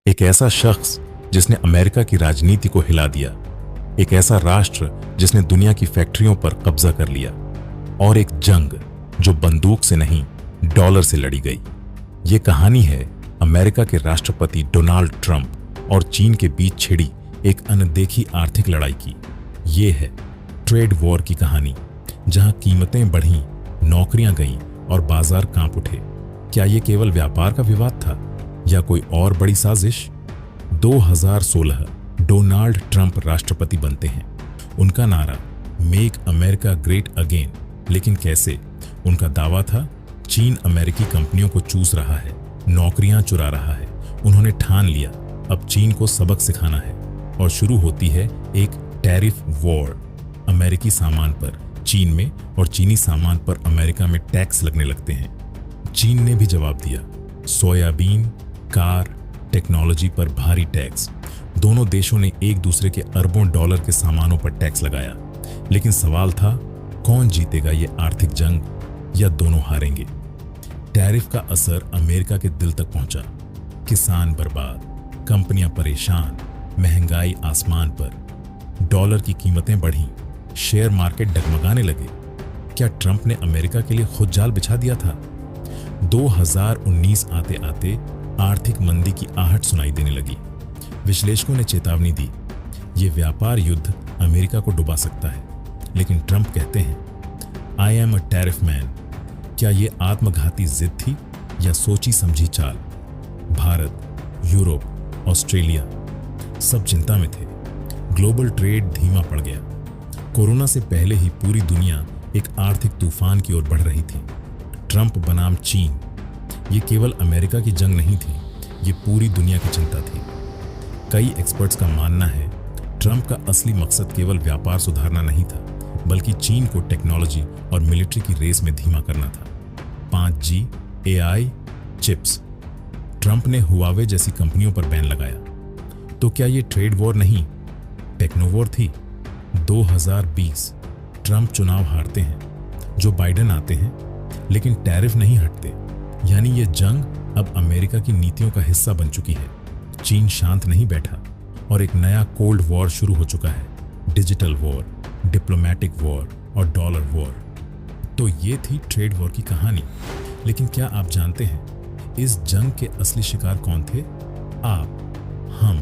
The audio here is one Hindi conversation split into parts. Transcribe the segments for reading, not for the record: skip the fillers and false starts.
एक ऐसा शख्स जिसने अमेरिका की राजनीति को हिला दिया, एक ऐसा राष्ट्र जिसने दुनिया की फैक्ट्रियों पर कब्जा कर लिया, और एक जंग जो बंदूक से नहीं डॉलर से लड़ी गई। ये कहानी है अमेरिका के राष्ट्रपति डोनाल्ड ट्रंप और चीन के बीच छिड़ी एक अनदेखी आर्थिक लड़ाई की। ये है ट्रेड वॉर की कहानी, जहां कीमतें बढ़ीं, नौकरियां गईं और बाजार कांप उठे। क्या ये केवल व्यापार का विवाद था या कोई और बड़ी साजिश? 2016 डोनाल्ड ट्रंप राष्ट्रपति बनते हैं। उनका नारा मेक अमेरिका ग्रेट अगेन, लेकिन कैसे? उनका दावा था चीन अमेरिकी कंपनियों को चूस रहा है, नौकरियां चुरा रहा है। उन्होंने ठान लिया अब चीन को सबक सिखाना है, और शुरू होती है एक टैरिफ वॉर। अमेरिकी सामान पर चीन में और चीनी सामान पर अमेरिका में टैक्स लगने लगते हैं। चीन ने भी जवाब दिया, सोयाबीन, कार, टेक्नोलॉजी पर भारी टैक्स। दोनों देशों ने एक दूसरे के अरबों डॉलर के सामानों पर टैक्स लगाया। लेकिन सवाल था, कौन जीतेगा ये आर्थिक जंग या दोनों हारेंगे? टैरिफ का असर अमेरिका के दिल तक पहुंचा। किसान बर्बाद, कंपनियां परेशान, महंगाई आसमान पर, डॉलर की कीमतें बढ़ी, शेयर मार्केट डगमगाने लगे। क्या ट्रंप ने अमेरिका के लिए खुद जाल बिछा दिया था? 2019 आते आते आर्थिक मंदी की आहट सुनाई देने लगी। विश्लेषकों ने चेतावनी दी, ये व्यापार युद्ध अमेरिका को डुबा सकता है। लेकिन ट्रंप कहते हैं, I am a tariff man. क्या ये आत्मघाती जिद थी या सोची समझी चाल? भारत, यूरोप, ऑस्ट्रेलिया सब चिंता में थे। ग्लोबल ट्रेड धीमा पड़ गया। कोरोना से पहले ही पूरी दुनिया एक आर्थिक तूफान की ओर बढ़ रही थी। ट्रंप बनाम चीन, ये केवल अमेरिका की जंग नहीं थी, ये पूरी दुनिया की चिंता थी। कई एक्सपर्ट्स का मानना है ट्रंप का असली मकसद केवल व्यापार सुधारना नहीं था, बल्कि चीन को टेक्नोलॉजी और मिलिट्री की रेस में धीमा करना था। 5G, AI, chips. ट्रंप ने हुआवे जैसी कंपनियों पर बैन लगाया। तो क्या ये ट्रेड वॉर नहीं, टेक्नो वॉर थी? 2020 ट्रंप चुनाव हारते हैं, जो बाइडेन आते हैं, लेकिन टैरिफ नहीं हटते। यानी ये जंग अब अमेरिका की नीतियों का हिस्सा बन चुकी है। चीन शांत नहीं बैठा और एक नया कोल्ड वॉर शुरू हो चुका है। डिजिटल वॉर, डिप्लोमेटिक वॉर और डॉलर वॉर। तो ये थी ट्रेड वॉर की कहानी। लेकिन क्या आप जानते हैं इस जंग के असली शिकार कौन थे? आप, हम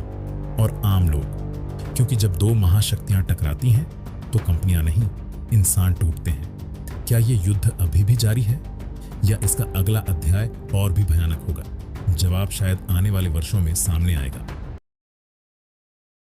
और आम लोग। क्योंकि जब दो महाशक्तियां टकराती हैं तो कंपनियां नहीं, इंसान टूटते हैं। क्या ये युद्ध अभी भी जारी है या इसका अगला अध्याय और भी भयानक होगा? जवाब शायद आने वाले वर्षों में सामने आएगा।